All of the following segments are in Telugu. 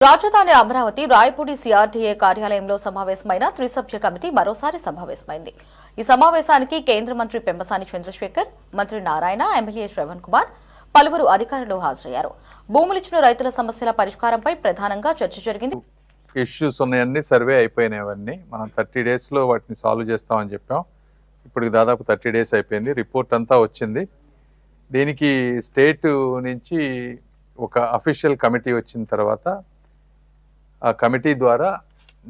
రాజధాని అమరావతి రాయపూడి సిఆర్డీఏ కార్యాలయంలో సమావేశమైన త్రిసభ్య కమిటీ మరోసారి సమావేశమైంది. ఈ సమావేశానికి కేంద్ర మంత్రి పెమ్మసాని చంద్రశేఖర్, మంత్రి నారాయణ, ఎమ్మెల్యే శ్రవణ్ కుమార్, పలువురు అధికారులు హాజరయ్యారు. భూములిచ్చిన రైతుల సమస్యల పరిష్కారంపై ప్రధానంగా చర్చ జరిగింది. ఇష్యూస్ ఉన్నాయన్నీ సర్వే అయిపోయినాయవన్నీ మనం 30 డేస్లో వాటిని సాల్వ్ చేస్తామని చెప్పాం. ఇప్పటికి దాదాపు 30 డేస్ అయిపోయింది. రిపోర్ట్ అంతా వచ్చింది. దీనికి స్టేట్ నుంచి ఒక అఫీషియల్ కమిటీ వచ్చిన తర్వాత ఆ కమిటీ ద్వారా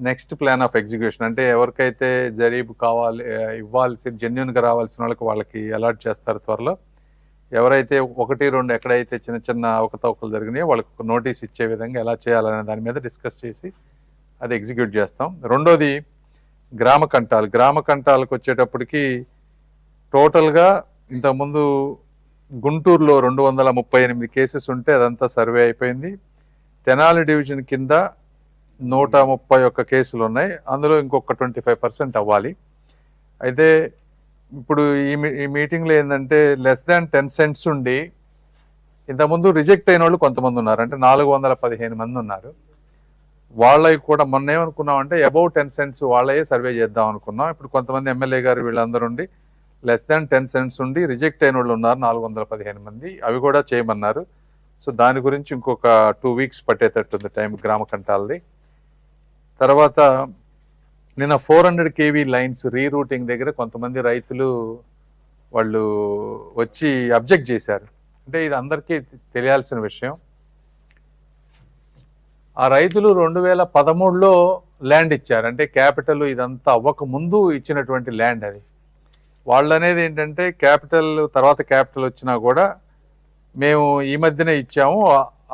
నెక్స్ట్ ప్లాన్ ఆఫ్ ఎగ్జిక్యూషన్ అంటే ఎవరికైతే జరీబు కావాలి ఇవ్వాల్సి జెన్యున్గా రావాల్సిన వాళ్ళకి అలాట్ చేస్తారు త్వరలో. ఎవరైతే 1-2 ఎక్కడైతే చిన్న చిన్న అవకతవకలు జరిగినాయో వాళ్ళకి ఒక నోటీస్ ఇచ్చే విధంగా ఎలా చేయాలనే దాని మీద డిస్కస్ చేసి అది ఎగ్జిక్యూట్ చేస్తాం. రెండోది గ్రామ కంటాలకు వచ్చేటప్పటికి టోటల్గా ఇంతకుముందు గుంటూరులో 238 కేసెస్ ఉంటే అదంతా సర్వే అయిపోయింది. తెనాలి డివిజన్ కింద 131 కేసులు ఉన్నాయి. అందులో ఇంకొక 25% అవ్వాలి. అయితే ఇప్పుడు ఈ మీటింగ్లో ఏంటంటే లెస్ దాన్ 10 సెంట్స్ ఉండి ఇంతకుముందు రిజెక్ట్ అయిన వాళ్ళు కొంతమంది ఉన్నారు. అంటే 415 మంది ఉన్నారు. వాళ్ళకి కూడా మొన్న ఏమనుకున్నామంటే అబౌవ్ 10 సెంట్స్ వాళ్ళే సర్వే చేద్దాం అనుకున్నాం. ఇప్పుడు కొంతమంది ఎమ్మెల్యే గారు వీళ్ళందరూ ఉండి లెస్ దాన్ 10 సెంట్స్ ఉండి రిజెక్ట్ అయిన వాళ్ళు ఉన్నారు 415 మంది. అవి కూడా చేయమన్నారు. సో దాని గురించి ఇంకొక 2 వీక్స్ పట్టేటట్టుంది టైం గ్రామ కంటాలది. తర్వాత నిన్న 400 kV లైన్స్ రీరూటింగ్ దగ్గర కొంతమంది రైతులు వాళ్ళు వచ్చి అబ్జెక్ట్ చేశారు. అంటే ఇది అందరికీ తెలియాల్సిన విషయం. ఆ రైతులు 2013లో ల్యాండ్ ఇచ్చారు. అంటే క్యాపిటల్ ఇదంతా అవ్వక ముందు ఇచ్చినటువంటి ల్యాండ్ అది. వాళ్ళు అనేది ఏంటంటే తర్వాత క్యాపిటల్ వచ్చినా కూడా మేము ఈ మధ్యనే ఇచ్చాము,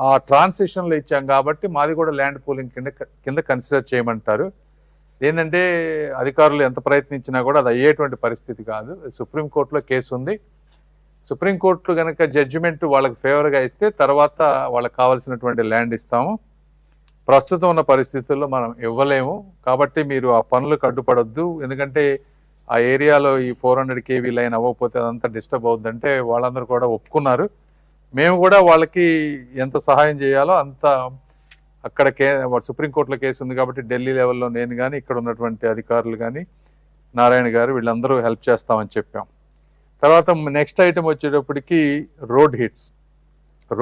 ఆ ట్రాన్సిషన్లో ఇచ్చాం కాబట్టి మాది కూడా ల్యాండ్ పూలింగ్ కింద కన్సిడర్ చేయమంటారు. ఏంటంటే అధికారులు ఎంత ప్రయత్నించినా కూడా అది అయ్యేటువంటి పరిస్థితి కాదు. సుప్రీంకోర్టులో కేసు ఉంది. సుప్రీంకోర్టు కనుక జడ్జిమెంట్ వాళ్ళకి ఫేవర్గా ఇస్తే తర్వాత వాళ్ళకి కావాల్సినటువంటి ల్యాండ్ ఇస్తాము. ప్రస్తుతం ఉన్న పరిస్థితుల్లో మనం ఇవ్వలేము. కాబట్టి మీరు ఆ పనులకు అడ్డుపడొద్దు. ఎందుకంటే ఆ ఏరియాలో ఈ 400 kV లైన్ అవ్వకపోతే అదంతా డిస్టర్బ్ అవుద్దంటే వాళ్ళందరూ కూడా ఒప్పుకున్నారు. మేము కూడా వాళ్ళకి ఎంత సహాయం చేయాలో అంత అక్కడ సుప్రీంకోర్టులో కేసు ఉంది కాబట్టి ఢిల్లీ లెవెల్లో నేను కానీ ఇక్కడ ఉన్నటువంటి అధికారులు కానీ నారాయణ గారు వీళ్ళందరూ హెల్ప్ చేస్తామని చెప్పాం. తర్వాత నెక్స్ట్ ఐటమ్ వచ్చేటప్పటికి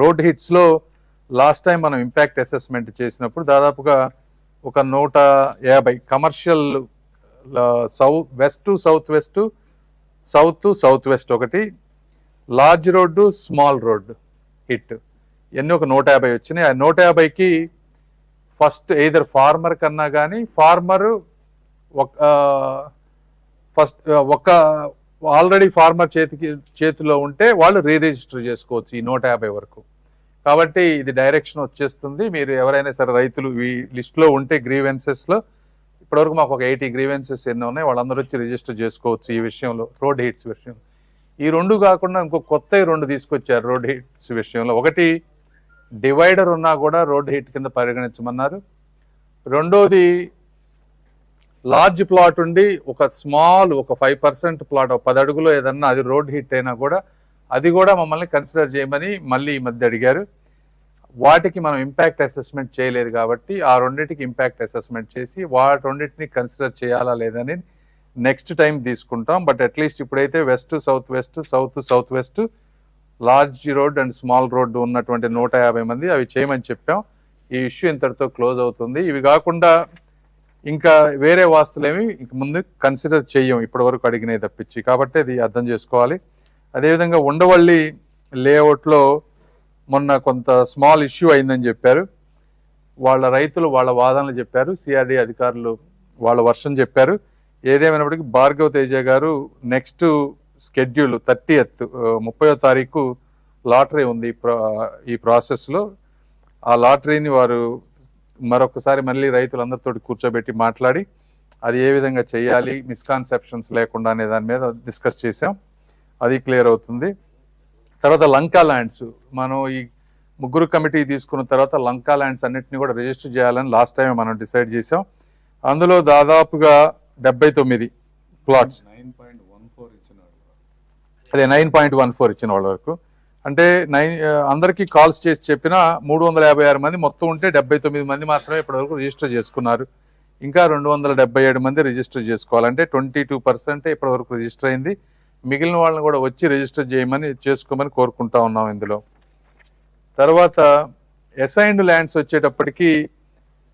రోడ్ హిట్స్లో లాస్ట్ టైం మనం ఇంపాక్ట్ అసెస్మెంట్ చేసినప్పుడు దాదాపుగా ఒక 150 commercial west to south west, south to south west ఒకటి, large road, small road hit ఇవన్నీ ఒక 150 వచ్చినాయి. ఆ 150కి ఫస్ట్ ఎయిదర్ ఫార్మర్ కన్నా కానీ ఫార్మర్ ఒక ఆల్రెడీ ఫార్మర్ చేతిలో ఉంటే వాళ్ళు రిజిస్టర్ చేసుకోవచ్చు ఈ 150 వరకు. కాబట్టి ఇది డైరెక్షన్ వచ్చేస్తుంది. మీరు ఎవరైనా సరే రైతులు ఈ లిస్ట్లో ఉంటే గ్రీవెన్సెస్లో ఇప్పటివరకు మాకు ఒక 80 గ్రీవెన్సెస్ ఎన్నో ఉన్నాయి, వాళ్ళందరూ వచ్చి రిజిస్టర్ చేసుకోవచ్చు ఈ విషయంలో, రోడ్ హిట్స్ విషయంలో. ఈ 2 కాకుండా ఇంకో కొత్త 2 తీసుకొచ్చారు రోడ్ హిట్స్ విషయంలో. ఒకటి డివైడర్ ఉన్నా కూడా రోడ్ హిట్ కింద పరిగణించమన్నారు. రెండోది లార్జ్ ప్లాట్ ఉండి ఒక 5% ప్లాట్ 10 అడుగులో ఏదన్నా అది రోడ్ హిట్ అయినా కూడా అది కూడా మమ్మల్ని కన్సిడర్ చేయమని మళ్ళీ ఈ మధ్య అడిగారు. వాటికి మనం ఇంపాక్ట్ అసెస్మెంట్ చేయలేదు కాబట్టి ఆ రెండింటికి ఇంపాక్ట్ అసెస్మెంట్ చేసి వాటి రెండింటిని కన్సిడర్ చేయాలా లేదని నెక్స్ట్ టైం తీసుకుంటాం. బట్ అట్లీస్ట్ ఇప్పుడైతే west south west, south south west, large road and small road ఉన్నటువంటి 150 మంది అవి చేయమని చెప్పాం. ఈ ఇష్యూ ఇంతటితో క్లోజ్ అవుతుంది. ఇవి కాకుండా ఇంకా వేరే వాస్తులేమి ముందు కన్సిడర్ చెయ్యం ఇప్పటి వరకు అడిగినవి తప్పించి. కాబట్టి అది అర్థం చేసుకోవాలి. అదేవిధంగా ఉండవల్లి లేఅవుట్లో మొన్న కొంత స్మాల్ ఇష్యూ అయిందని చెప్పారు. వాళ్ళ రైతులు వాళ్ళ వాదనలు చెప్పారు, సిఆర్డీ అధికారులు వాళ్ళ వర్షన్ చెప్పారు. ఏదేమైనప్పటికీ భార్గవ్ తేజ గారు నెక్స్ట్ షెడ్యూల్ 30వ తారీఖు లాటరీ ఉంది ఈ ప్రాసెస్లో. ఆ లాటరీని వారు మరొకసారి మళ్ళీ రైతులందరితో కూర్చోబెట్టి మాట్లాడి అది ఏ విధంగా చేయాలి, మిస్కాన్సెప్షన్స్ లేకుండా అనే దాని మీద డిస్కస్ చేసాం. అది క్లియర్ అవుతుంది. తర్వాత లంకా ల్యాండ్స్ మనం ఈ 3 కమిటీ తీసుకున్న తర్వాత లంకా ల్యాండ్స్ అన్నింటినీ కూడా రిజిస్టర్ చేయాలని లాస్ట్ టైం మనం డిసైడ్ చేసాం. అందులో దాదాపుగా 79 ప్లాట్స్ 9.14 ఇచ్చిన వాళ్ళ వరకు అంటే అందరికీ కాల్స్ చేసి చెప్పిన 356 మంది మొత్తం ఉంటే 79 మంది మాత్రమే ఇప్పటివరకు రిజిస్టర్ చేసుకున్నారు. ఇంకా 277 మంది రిజిస్టర్ చేసుకోవాలంటే 22% ఇప్పటివరకు రిజిస్టర్ అయింది. మిగిలిన వాళ్ళని కూడా వచ్చి రిజిస్టర్ చేసుకోమని కోరుకుంటా ఉన్నాం. ఇందులో తర్వాత అసైన్డ్ ల్యాండ్స్ వచ్చేటప్పటికి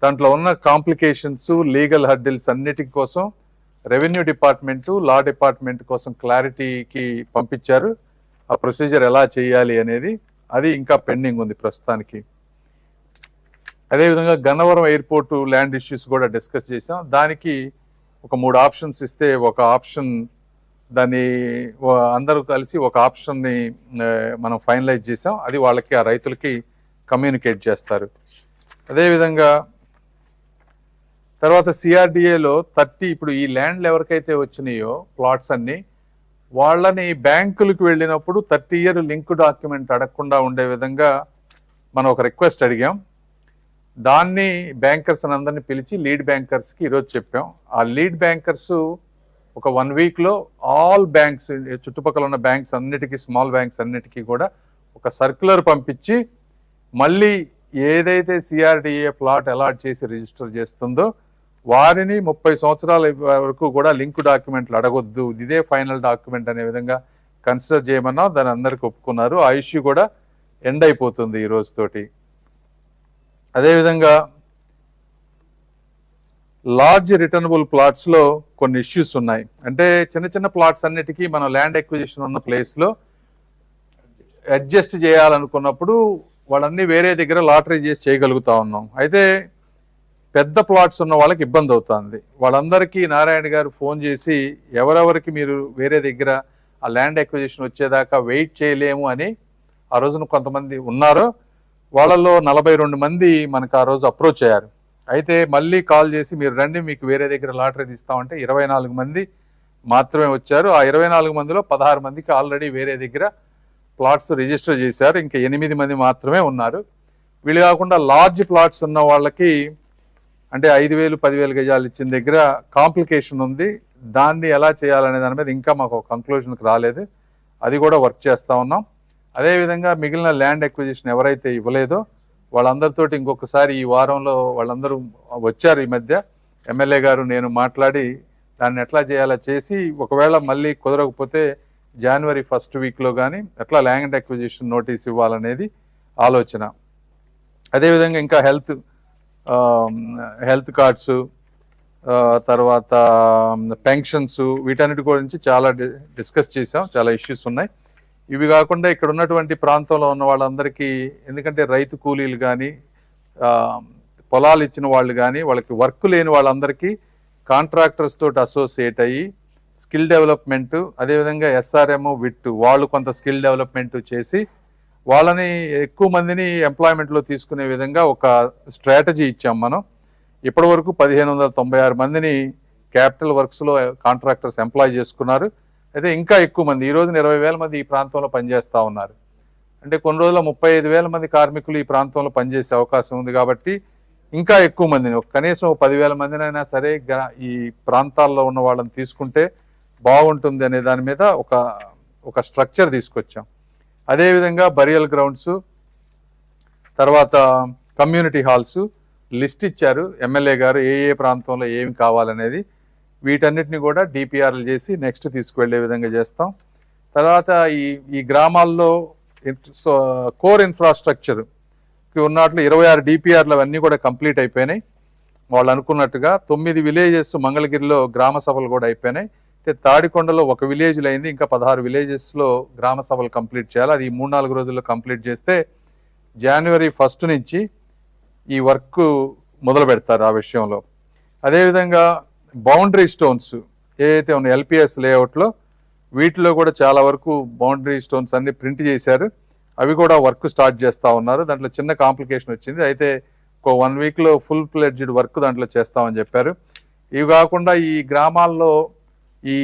దాంట్లో ఉన్న కాంప్లికేషన్స్, లీగల్ హర్డిల్స్ అన్నిటి కోసం రెవెన్యూ డిపార్ట్మెంటు, లా డిపార్ట్మెంట్ కోసం క్లారిటీకి పంపించారు. ఆ ప్రొసీజర్ ఎలా చేయాలి అనేది అది ఇంకా పెండింగ్ ఉంది ప్రస్తుతానికి. అదేవిధంగా గన్నవరం ఎయిర్పోర్టు ల్యాండ్ ఇష్యూస్ కూడా డిస్కస్ చేసాం. దానికి ఒక 3 ఆప్షన్స్ ఇస్తే ఒక ఆప్షన్ దాన్ని అందరూ కలిసి ఒక ఆప్షన్ని మనం ఫైనలైజ్ చేసాం. అది వాళ్ళకి ఆ రైతులకి కమ్యూనికేట్ చేస్తారు. అదేవిధంగా తర్వాత సిఆర్డిఏలో 30 ఇప్పుడు ఈ ల్యాండ్లు ఎవరికైతే వచ్చినాయో ప్లాట్స్ అన్ని వాళ్ళని బ్యాంకులకు వెళ్ళినప్పుడు 30 year లింక్ డాక్యుమెంట్ అడగకుండా ఉండే విధంగా మనం ఒక రిక్వెస్ట్ అడిగాం. దాన్ని బ్యాంకర్స్ అందరినీ పిలిచి లీడ్ బ్యాంకర్స్కి ఈరోజు చెప్పాం. ఆ లీడ్ బ్యాంకర్స్ ఒక 1 weekలో ఆల్ బ్యాంక్స్, చుట్టుపక్కల ఉన్న బ్యాంక్స్ అన్నిటికీ, స్మాల్ బ్యాంక్స్ అన్నిటికీ కూడా ఒక సర్క్యులర్ పంపించి మళ్ళీ ఏదైతే సిఆర్డిఏ ప్లాట్ అలాట్ చేసి రిజిస్టర్ చేస్తుందో వారిని 30 సంవత్సరాల వరకు కూడా లింక్ డాక్యుమెంట్లు అడగొద్దు, ఇదే ఫైనల్ డాక్యుమెంట్ అనే విధంగా కన్సిడర్ చేయమన్నా దాన్ని అందరికి ఒప్పుకున్నారు. ఆ ఇష్యూ కూడా ఎండ్ అయిపోతుంది ఈ రోజుతోటి. అదేవిధంగా లార్జ్ రిటర్నబుల్ ప్లాట్స్లో కొన్ని ఇష్యూస్ ఉన్నాయి. అంటే చిన్న చిన్న ప్లాట్స్ అన్నిటికీ మనం ల్యాండ్ ఎక్విజిషన్ ఉన్న ప్లేస్లో అడ్జస్ట్ చేయాలనుకున్నప్పుడు వాళ్ళన్నీ వేరే దగ్గర లాటరీ చేసి చేయగలుగుతా ఉన్నాం. అయితే పెద్ద ప్లాట్స్ ఉన్న వాళ్ళకి ఇబ్బంది అవుతుంది. వాళ్ళందరికీ నారాయణ గారు ఫోన్ చేసి ఎవరెవరికి మీరు వేరే దగ్గర ఆ ల్యాండ్ ఎక్విజిషన్ వచ్చేదాకా వెయిట్ చేయలేము అని ఆ రోజున కొంతమంది ఉన్నారో వాళ్ళల్లో 42 మంది మనకు ఆ రోజు అప్రోచ్ అయ్యారు. అయితే మళ్ళీ కాల్ చేసి మీరు రండి, మీకు వేరే దగ్గర లాటరీ తీస్తామంటే 24 మంది మాత్రమే వచ్చారు. ఆ 24 మందిలో 16 మందికి ఆల్రెడీ వేరే దగ్గర ప్లాట్స్ రిజిస్టర్ చేశారు. ఇంకా 8 మంది మాత్రమే ఉన్నారు. వీళ్ళు కాకుండా లార్జ్ ప్లాట్స్ ఉన్న వాళ్ళకి అంటే 5,000, 10,000 గజాలు ఇచ్చిన దగ్గర కాంప్లికేషన్ ఉంది. దాన్ని ఎలా చేయాలనే దాని మీద ఇంకా మాకు ఒక కంక్లూజన్కి రాలేదు. అది కూడా వర్క్ చేస్తూ ఉన్నాం. అదేవిధంగా మిగిలిన ల్యాండ్ ఎక్విజిషన్ ఎవరైతే ఇవ్వలేదో వాళ్ళందరితోటి ఇంకొకసారి ఈ వారంలో వాళ్ళందరూ వచ్చారు. ఈ మధ్య ఎమ్మెల్యే గారు నేను మాట్లాడి దాన్ని ఎట్లా చేయాలో చేసి ఒకవేళ మళ్ళీ కుదరకపోతే January 1st weekలో కానీ ఎట్లా ల్యాండ్ ఎక్విజిషన్ నోటీస్ ఇవ్వాలనేది ఆలోచన. అదేవిధంగా ఇంకా హెల్త్ కార్డ్స్, తర్వాత పెన్షన్స్, వీటన్నిటి గురించి చాలా డిస్కస్ చేసాం. చాలా ఇష్యూస్ ఉన్నాయి. ఇవి కాకుండా ఇక్కడ ఉన్నటువంటి ప్రాంతంలో ఉన్న వాళ్ళందరికీ, ఎందుకంటే రైతు కూలీలు కానీ పొలాలు ఇచ్చిన వాళ్ళు కానీ వాళ్ళకి వర్క్ లేని వాళ్ళందరికీ కాంట్రాక్టర్స్ తోటి అసోసియేట్ అయ్యి స్కిల్ డెవలప్మెంట్, అదేవిధంగా SRM, WIT వాళ్ళు కొంత స్కిల్ డెవలప్మెంట్ చేసి వాళ్ళని ఎక్కువ మందిని ఎంప్లాయ్మెంట్లో తీసుకునే విధంగా ఒక స్ట్రాటజీ ఇచ్చాం మనం. ఇప్పటి వరకు 1596 మందిని క్యాపిటల్ వర్క్స్లో కాంట్రాక్టర్స్ ఎంప్లాయ్ చేసుకున్నారు. అయితే ఇంకా ఎక్కువ మంది, ఈ రోజున 20,000 మంది ఈ ప్రాంతంలో పనిచేస్తూ ఉన్నారు. అంటే కొన్ని రోజుల్లో 35,000 మంది కార్మికులు ఈ ప్రాంతంలో పనిచేసే అవకాశం ఉంది. కాబట్టి ఇంకా ఎక్కువ మందిని, కనీసం 10,000 మందినైనా సరే ఈ ప్రాంతాల్లో ఉన్న వాళ్ళని తీసుకుంటే బాగుంటుంది అనే దాని మీద ఒక స్ట్రక్చర్ తీసుకొచ్చాం. అదేవిధంగా బరియల్ గ్రౌండ్స్, తర్వాత కమ్యూనిటీ హాల్స్ లిస్ట్ ఇచ్చారు ఎమ్మెల్యే గారు, ఏ ప్రాంతంలో ఏమి కావాలనేది. వీటన్నిటిని కూడా DPRలు చేసి నెక్స్ట్ తీసుకువెళ్ళే విధంగా చేస్తాం. తర్వాత ఈ గ్రామాల్లో కోర్ ఇన్ఫ్రాస్ట్రక్చర్ ఉన్నట్లు 26 DPRలు అవన్నీ కూడా కంప్లీట్ అయిపోయినాయి. వాళ్ళు అనుకున్నట్టుగా 9 విలేజెస్ మంగళగిరిలో గ్రామ సభలు కూడా అయిపోయినాయి. అయితే తాడికొండలో ఒక విలేజ్లో అయింది. ఇంకా 16 విలేజెస్లో గ్రామ సభలు కంప్లీట్ చేయాలి. అది 3-4 రోజుల్లో కంప్లీట్ చేస్తే January 1st నుంచి ఈ వర్క్ మొదలు పెడతారు ఆ విషయంలో. అదేవిధంగా బౌండరీ స్టోన్స్ ఏదైతే ఉన్నాయి LPS లేఅవుట్లో, వీటిలో కూడా చాలా వరకు బౌండరీ స్టోన్స్ అన్ని ప్రింట్ చేశారు. అవి కూడా వర్క్ స్టార్ట్ చేస్తూ ఉన్నారు. దాంట్లో చిన్న కాంప్లికేషన్ వచ్చింది. అయితే ఒక 1 weekలో ఫుల్ ఫ్లెడ్జ్డ్ వర్క్ దాంట్లో చేస్తామని చెప్పారు. ఇవి కాకుండా ఈ గ్రామాల్లో ఈ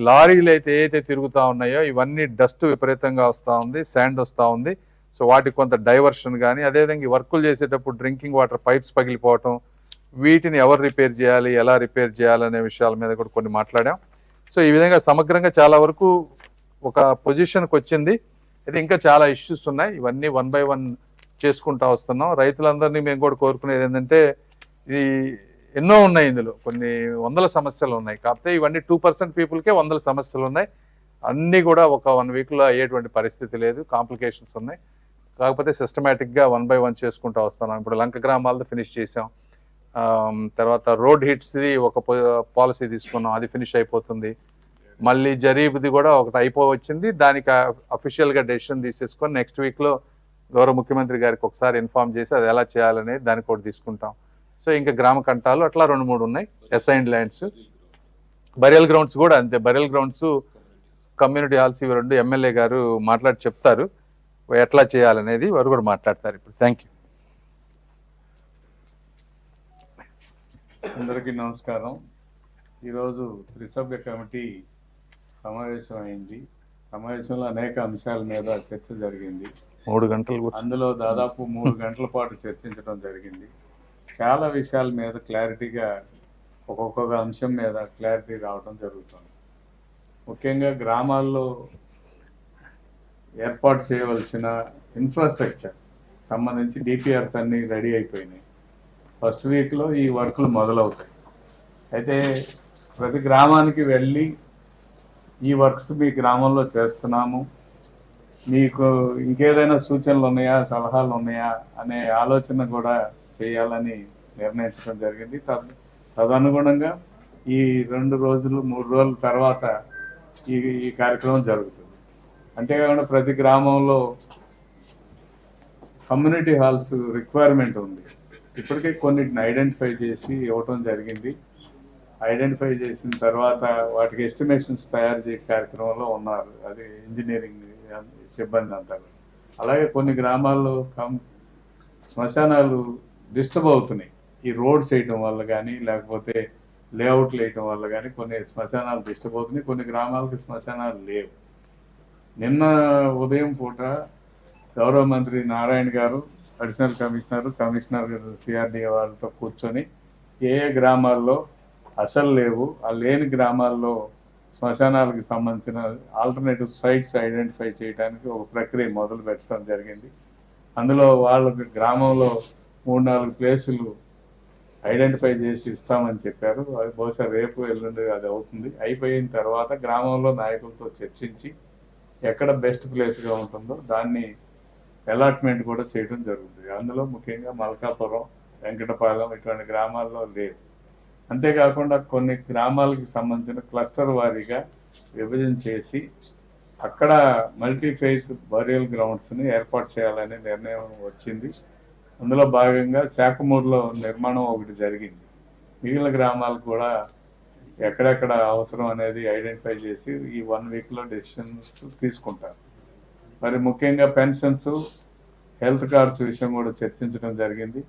లారీలు ఏదైతే తిరుగుతూ ఉన్నాయో ఇవన్నీ డస్ట్ విపరీతంగా వస్తూ ఉంది, శాండ్ వస్తూ ఉంది. సో వాటికి కొంత డైవర్షన్ కానీ, అదేవిధంగా ఈ వర్కులు చేసేటప్పుడు డ్రింకింగ్ వాటర్ పైప్స్ పగిలిపోవటం, వీటిని ఎవరు రిపేర్ చేయాలి, ఎలా రిపేర్ చేయాలనే విషయాల మీద కూడా కొన్ని మాట్లాడాం. సో ఈ విధంగా సమగ్రంగా చాలా వరకు ఒక పొజిషన్కి వచ్చింది. అయితే ఇంకా చాలా ఇష్యూస్ ఉన్నాయి. ఇవన్నీ 1 by 1 చేసుకుంటా వస్తున్నాం. రైతులందరినీ మేము కూడా కోరుకునేది ఏంటంటే, ఇది ఎన్నో ఉన్నాయి, ఇందులో కొన్ని వందల సమస్యలు ఉన్నాయి. కాకపోతే ఇవన్నీ 2% పీపుల్కే వందల సమస్యలు ఉన్నాయి. అన్నీ కూడా ఒక 1 వీక్లో అయ్యేటువంటి పరిస్థితి లేదు, కాంప్లికేషన్స్ ఉన్నాయి. కాకపోతే సిస్టమేటిక్గా 1 by 1 చేసుకుంటూ వస్తున్నాం. ఇప్పుడు లంక గ్రామాలతో ఫినిష్ చేసాం. తర్వాత రోడ్ హిట్స్ది ఒక పాలసీ తీసుకున్నాం, అది ఫినిష్ అయిపోతుంది. మళ్ళీ జరీబ్ది కూడా ఒకటి అయిపోవచ్చింది. దానికి అఫీషియల్గా డెసిషన్ తీసేసుకొని నెక్స్ట్ వీక్లో గౌరవ ముఖ్యమంత్రి గారికి ఒకసారి ఇన్ఫార్మ్ చేసి అది ఎలా చేయాలనేది దానికి కూడా తీసుకుంటాం. సో ఇంకా గ్రామ కంటాలు అట్లా 2-3 ఉన్నాయి అసైన్డ్ ల్యాండ్స్. బరియల్ గ్రౌండ్స్ కూడా అంతే. బరియల్ గ్రౌండ్స్, కమ్యూనిటీ హాల్స్ ఇవి 2 ఎమ్మెల్యే గారు మాట్లాడి చెప్తారు ఎట్లా చేయాలనేది, వారు కూడా మాట్లాడతారు ఇప్పుడు. Thank you. అందరికీ నమస్కారం. ఈరోజు త్రిసభ్య కమిటీ సమావేశం అయింది. సమావేశంలో అనేక అంశాల మీద చర్చ జరిగింది. 3 గంటలు అందులో దాదాపు 3 గంటల పాటు చర్చించడం జరిగింది. చాలా విషయాల మీద క్లారిటీగా, ఒక్కొక్క అంశం మీద క్లారిటీ రావడం జరుగుతుంది. ముఖ్యంగా గ్రామాల్లో ఏర్పాటు చేయవలసిన ఇన్ఫ్రాస్ట్రక్చర్ సంబంధించి డిపిఆర్స్ అన్నీ రెడీ అయిపోయినాయి. ఫస్ట్ వీక్లో ఈ వర్కులు మొదలవుతాయి. అయితే ప్రతి గ్రామానికి వెళ్ళి ఈ వర్క్స్ మీ గ్రామంలో చేస్తున్నాము, మీకు ఇంకేదైనా సూచనలు ఉన్నాయా, సలహాలు ఉన్నాయా అనే ఆలోచన కూడా చేయాలని నిర్ణయించడం జరిగింది. తదనుగుణంగా ఈ 2 రోజులు 3 రోజుల తర్వాత ఈ కార్యక్రమం జరుగుతుంది. అంతేకాకుండా ప్రతి గ్రామంలో కమ్యూనిటీ హాల్స్ రిక్వైర్మెంట్ ఉంది. ఇప్పటికే కొన్నిటిని ఐడెంటిఫై చేసి ఇవ్వటం జరిగింది. ఐడెంటిఫై చేసిన తర్వాత వాటికి ఎస్టిమేషన్స్ తయారు చేసే కార్యక్రమంలో ఉన్నారు, అది ఇంజనీరింగ్ సిబ్బంది అంటారు. అలాగే కొన్ని గ్రామాల్లో శ్మశానాలు డిస్టర్బ్ అవుతున్నాయి. ఈ రోడ్స్ వేయటం వల్ల కానీ, లేకపోతే లేఅవుట్లు వేయటం వల్ల కానీ కొన్ని శ్మశానాలు డిస్టర్బ్ అవుతున్నాయి. కొన్ని గ్రామాలకు శ్మశానాలు లేవు. నిన్న ఉదయం పూట గౌరవ మంత్రి నారాయణ గారు, అడిషనల్ కమిషనర్ సిఆర్డీఏ వాళ్ళతో కూర్చొని ఏ గ్రామాల్లో అసలు లేవు, ఆ లేని గ్రామాల్లో శ్మశానాలకు సంబంధించిన ఆల్టర్నేటివ్ సైట్స్ ఐడెంటిఫై చేయడానికి ఒక ప్రక్రియ మొదలు పెట్టడం జరిగింది. అందులో వాళ్ళకి గ్రామంలో 3-4 ప్లేసులు ఐడెంటిఫై చేసి ఇస్తామని చెప్పారు. అది బహుశా రేపు ఎల్లుండి అది అవుతుంది. అయిపోయిన తర్వాత గ్రామంలో నాయకులతో చర్చించి ఎక్కడ బెస్ట్ ప్లేస్గా ఉంటుందో దాన్ని అలాట్మెంట్ కూడా చేయడం జరుగుతుంది. అందులో ముఖ్యంగా మల్కాపురం, వెంకటపాలెం ఇటువంటి గ్రామాల్లో లేదు. అంతేకాకుండా కొన్ని గ్రామాలకి సంబంధించిన క్లస్టర్ వారీగా విభజన చేసి అక్కడ మల్టీఫేజ్ బరియల్ గ్రౌండ్స్ని ఏర్పాటు చేయాలనే నిర్ణయం వచ్చింది. అందులో భాగంగా శాఖమూరులో నిర్మాణం ఒకటి జరిగింది. మిగిలిన గ్రామాలకు కూడా ఎక్కడెక్కడ అవసరం అనేది ఐడెంటిఫై చేసి ఈ 1 వీక్లో డెసిషన్స్ తీసుకుంటారు. మరి ముఖ్యంగా పెన్షన్స్, హెల్త్ కార్డ్స్ విషయం కూడా చర్చించడం జరిగింది.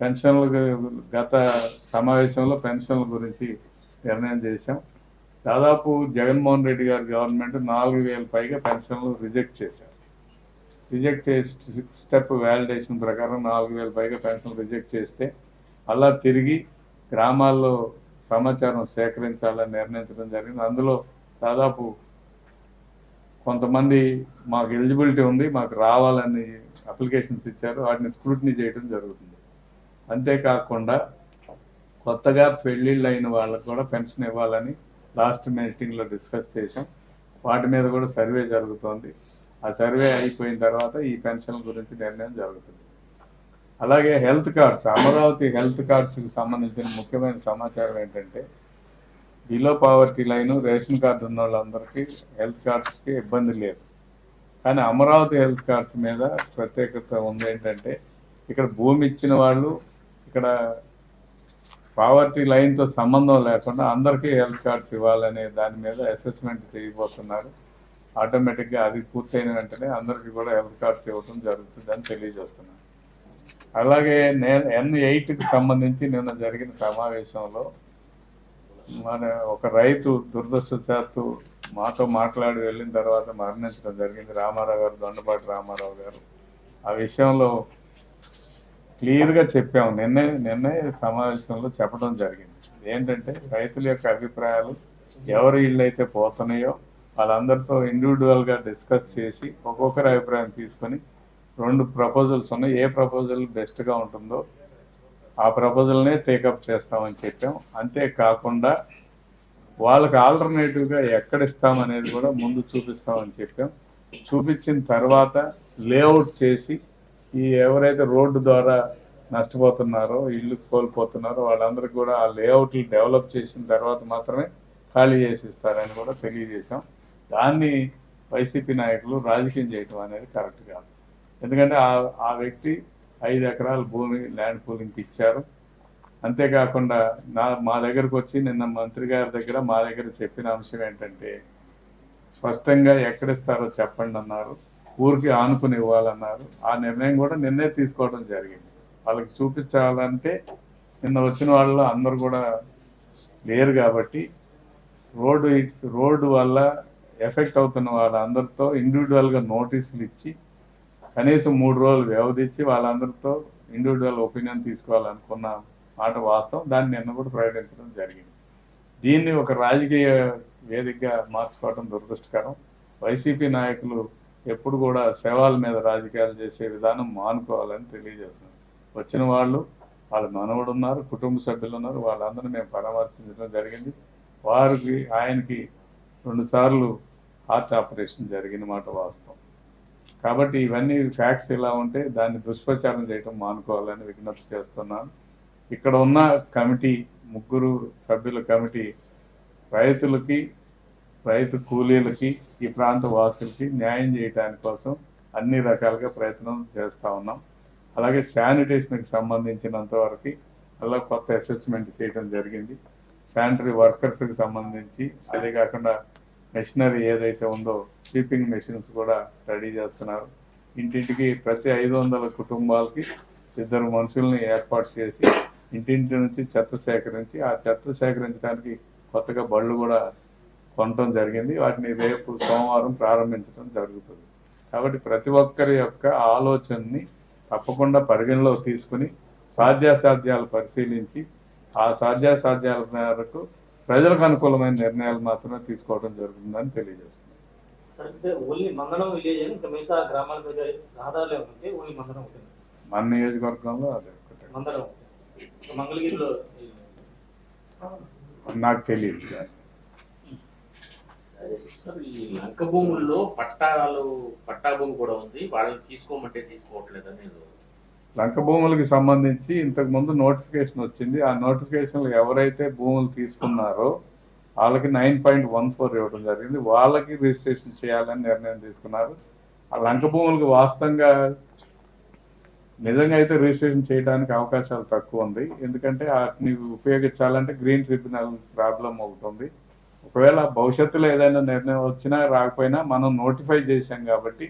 పెన్షన్లు గత సమావేశంలో పెన్షన్ల గురించి నిర్ణయం చేశాం. దాదాపు జగన్మోహన్ రెడ్డి గారి గవర్నమెంట్ 4,000 పైగా పెన్షన్లు రిజెక్ట్ చేశారు. రిజెక్ట్ చేసి 6 స్టెప్ వ్యాలిడేషన్ ప్రకారం 4,000 పైగా పెన్షన్లు రిజెక్ట్ చేస్తే అలా తిరిగి గ్రామాల్లో సమాచారం సేకరించాలని నిర్ణయించడం జరిగింది. అందులో దాదాపు కొంతమంది మాకు ఎలిజిబిలిటీ ఉంది, మాకు రావాలని అప్లికేషన్స్ ఇచ్చారు, వాటిని స్క్రూటినీ చేయడం జరుగుతుంది. అంతేకాకుండా కొత్తగా పెళ్ళిళ్ళు అయిన వాళ్ళకు కూడా పెన్షన్ ఇవ్వాలని లాస్ట్ మీటింగ్లో డిస్కస్ చేసాం. వాటి మీద కూడా సర్వే జరుగుతోంది. ఆ సర్వే అయిపోయిన తర్వాత ఈ పెన్షన్ల గురించి నిర్ణయం జరుగుతుంది. అలాగే హెల్త్ కార్డ్స్, అమరావతి హెల్త్ కార్డ్స్కి సంబంధించిన ముఖ్యమైన సమాచారం ఏంటంటే, below poverty line ration card ఉన్న వాళ్ళందరికీ హెల్త్ కార్డ్స్కి ఇబ్బంది లేదు. కానీ అమరావతి హెల్త్ కార్డ్స్ మీద ప్రత్యేకత ఉంది. ఏంటంటే ఇక్కడ భూమి ఇచ్చిన వాళ్ళు ఇక్కడ పావర్టీ లైన్తో సంబంధం లేకుండా అందరికీ హెల్త్ కార్డ్స్ ఇవ్వాలనే దాని మీద అసెస్మెంట్ చేయబోతున్నారు. ఆటోమేటిక్గా అది పూర్తయిన వెంటనే అందరికీ కూడా హెల్త్ కార్డ్స్ ఇవ్వడం జరుగుతుందని తెలియజేస్తున్నాను. అలాగే N8కి సంబంధించి నిన్న జరిగిన సమావేశంలో మన ఒక రైతు దురదృష్టవశాత్తు మాతో మాట్లాడి వెళ్ళిన తర్వాత మరణించడం జరిగింది. రామారావు గారు, దొండపాటి రామారావు గారు. ఆ విషయంలో క్లియర్గా చెప్పాము. నిన్నే సమావేశంలో చెప్పడం జరిగింది. ఏంటంటే రైతుల యొక్క అభిప్రాయాలు, ఎవరి ఇళ్ళు అయితే పోతున్నాయో వాళ్ళందరితో ఇండివిజువల్గా డిస్కస్ చేసి ఒక్కొక్కరి అభిప్రాయం తీసుకొని 2 ప్రపోజల్స్ ఉన్నాయి, ఏ ప్రపోజల్ బెస్ట్గా ఉంటుందో ఆ ప్రపోజల్నే టేకప్ చేస్తామని చెప్పాం. అంతేకాకుండా వాళ్ళకి ఆల్టర్నేటివ్గా ఎక్కడ ఇస్తామనేది కూడా ముందు చూపిస్తామని చెప్పాం. చూపించిన తర్వాత లేఅవుట్ చేసి ఈ ఎవరైతే రోడ్డు ద్వారా నష్టపోతున్నారో, ఇల్లు కోల్పోతున్నారో వాళ్ళందరికీ కూడా ఆ లేఅవుట్లు డెవలప్ చేసిన తర్వాత మాత్రమే ఖాళీ చేసి ఇస్తారని కూడా తెలియజేశాం. దాన్ని వైసీపీ నాయకులు రాజకీయం చేయటం అనేది కరెక్ట్ కాదు. ఎందుకంటే ఆ వ్యక్తి 5 ఎకరాల భూమి ల్యాండ్ పూలింగ్కి ఇచ్చారు. అంతేకాకుండా మా దగ్గరకు వచ్చి నిన్న మంత్రి గారి దగ్గర మా దగ్గర చెప్పిన అంశం ఏంటంటే స్పష్టంగా ఎక్కడిస్తారో చెప్పండి అన్నారు, ఊరికి ఆనుకుని ఇవ్వాలన్నారు. ఆ నిర్ణయం కూడా నిన్నే తీసుకోవడం జరిగింది. వాళ్ళకి చూపించాలంటే నిన్న వచ్చిన వాళ్ళు అందరూ కూడా లేరు కాబట్టి రోడ్డు వల్ల ఎఫెక్ట్ అవుతున్న వాళ్ళందరితో ఇండివిజువల్గా నోటీసులు ఇచ్చి కనీసం 3 రోజులు వ్యవధించి వాళ్ళందరితో ఇండివిజువల్ ఒపీనియన్ తీసుకోవాలనుకున్న మాట వాస్తవం. దాన్ని నిన్న కూడా ప్రకటించడం జరిగింది. దీన్ని ఒక రాజకీయ వేదికగా మార్చుకోవడం దురదృష్టకరం. వైసీపీ నాయకులు ఎప్పుడు కూడా శవాల మీద రాజకీయాలు చేసే విధానం మానుకోవాలని తెలియజేస్తున్నారు. వచ్చిన వాళ్ళు వాళ్ళ మనవడు ఉన్నారు, కుటుంబ సభ్యులు ఉన్నారు, వాళ్ళందరినీ మేము పరామర్శించడం జరిగింది. ఆయనకి 2 సార్లు హార్ట్ ఆపరేషన్ జరిగిన మాట వాస్తవం. కాబట్టి ఇవన్నీ ఫ్యాక్ట్స్ ఇలా ఉంటే దాన్ని దుష్ప్రచారం చేయడం మానుకోవాలని విజ్ఞప్తి చేస్తున్నాను. ఇక్కడ ఉన్న కమిటీ 3 సభ్యుల కమిటీ రైతులకి, రైతు కూలీలకి, ఈ ప్రాంత వాసులకి న్యాయం చేయడానికి కోసం అన్ని రకాలుగా ప్రయత్నం చేస్తూ ఉన్నాం. అలాగే శానిటేషన్కి సంబంధించినంత వరకు అలా కొత్త అసెస్మెంట్ చేయడం జరిగింది. శానిటరీ వర్కర్స్కి సంబంధించి అదే కాకుండా మెషినరీ ఏదైతే ఉందో స్వీపింగ్ మెషిన్స్ కూడా రెడీ చేస్తున్నారు. ఇంటింటికి ప్రతి 500 కుటుంబాలకి 2 మనుషుల్ని ఏర్పాటు చేసి ఇంటింటి నుంచి చెత్త సేకరించి ఆ చెత్త సేకరించడానికి కొత్తగా బళ్ళు కూడా కొనటం జరిగింది. వాటిని రేపు సోమవారం ప్రారంభించడం జరుగుతుంది. కాబట్టి ప్రతి ఒక్కరి యొక్క ఆలోచనని తప్పకుండా పరిగణలో తీసుకుని సాధ్యాసాధ్యాలు పరిశీలించి ఆ సాధ్యాసాధ్యాల మేరకు ప్రజలకు అనుకూలమైన నిర్ణయాలు మాత్రమే తీసుకోవడం జరుగుతుందని తెలియజేస్తుంది. మన నియోజకవర్గంలో అదే నాకు తెలియదు. ఈ లంక భూముల్లో పట్టా భూమి కూడా ఉంది, వాళ్ళని తీసుకోమంటే తీసుకోవట్లేదు అనేది. లంక భూములకి సంబంధించి ఇంతకు ముందు నోటిఫికేషన్ వచ్చింది. ఆ నోటిఫికేషన్లో ఎవరైతే భూములు తీసుకున్నారో వాళ్ళకి 9.14 ఇవ్వడం జరిగింది. వాళ్ళకి రిజిస్ట్రేషన్ చేయాలని నిర్ణయం తీసుకున్నారు. ఆ లంక భూములకు వాస్తవంగా నిజంగా అయితే రిజిస్ట్రేషన్ చేయడానికి అవకాశాలు తక్కువ ఉంది. ఎందుకంటే వాటిని ఉపయోగించాలంటే గ్రీన్ ట్రిబ్యునల్ ప్రాబ్లం ఒకటి ఉంది. ఒకవేళ భవిష్యత్తులో ఏదైనా నిర్ణయం వచ్చినా రాకపోయినా మనం నోటిఫై చేశాం కాబట్టి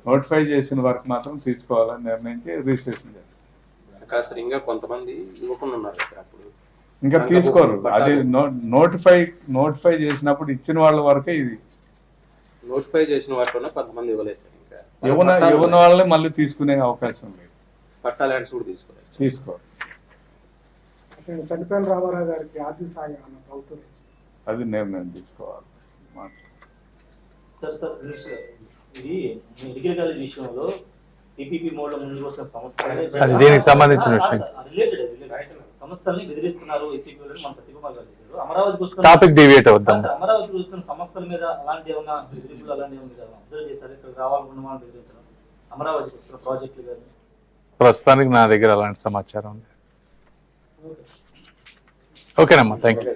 నోటిఫై చేసిన వరకు మాత్రం తీసుకోవాలని నిర్ణయించి రిజిస్ట్రేషన్ చేస్తాం. ఇంకా కొంతమంది యువకులు ఉన్నారు అప్పుడు ఇంకా తీసుకోరు. అది నోటిఫై చేసినప్పుడు ఇచ్చిన వాళ్ళ వరకే ఇది. నోటిఫై చేసిన వాటిలో కొంతమంది ఇవ్వలేదు సార్. ఇంకా యువన వాళ్ళని మళ్ళీ తీసుకునే అవకాశం లేదు. పట్టా ల్యాండ్స్ కూడా తీసుకోరు. చనిపోయిన రామారావు గారికి ఆర్థిక సాయం అన్న ప్రభుత్వం అది నిర్ణయం తీసుకోవాలి. ఇది మెడికల్ కాలేజ్ విషయంలో టీపీపీ మోడ్లో ముందుకు వస్తున్న సంస్థలే అది దీనికి సంబంధించిన విషయం. సంస్థల్ని బెదిరిస్తున్నారు వైసీపీ మన సత్యకుమార్ గారు చెప్పారు. అమరావతికి వస్తున్న టాపిక్ డివియేట్ అవుతాం. అమరావతికి వస్తున్న సంస్థల మీద అలాంటి ఏమన్నా బెదిరింపులు అలాంటి ఏమైనా అబ్జర్వ్ చేశారు? ఇక్కడ రావాలనుకున్న వాళ్ళు బెదిరించడం, అమరావతికి వస్తున్న ప్రాజెక్టులు కానీ ప్రస్తుతానికి నా దగ్గర అలాంటి సమాచారం ఉంది. ఓకేనమ్మా, థ్యాంక్ యూ.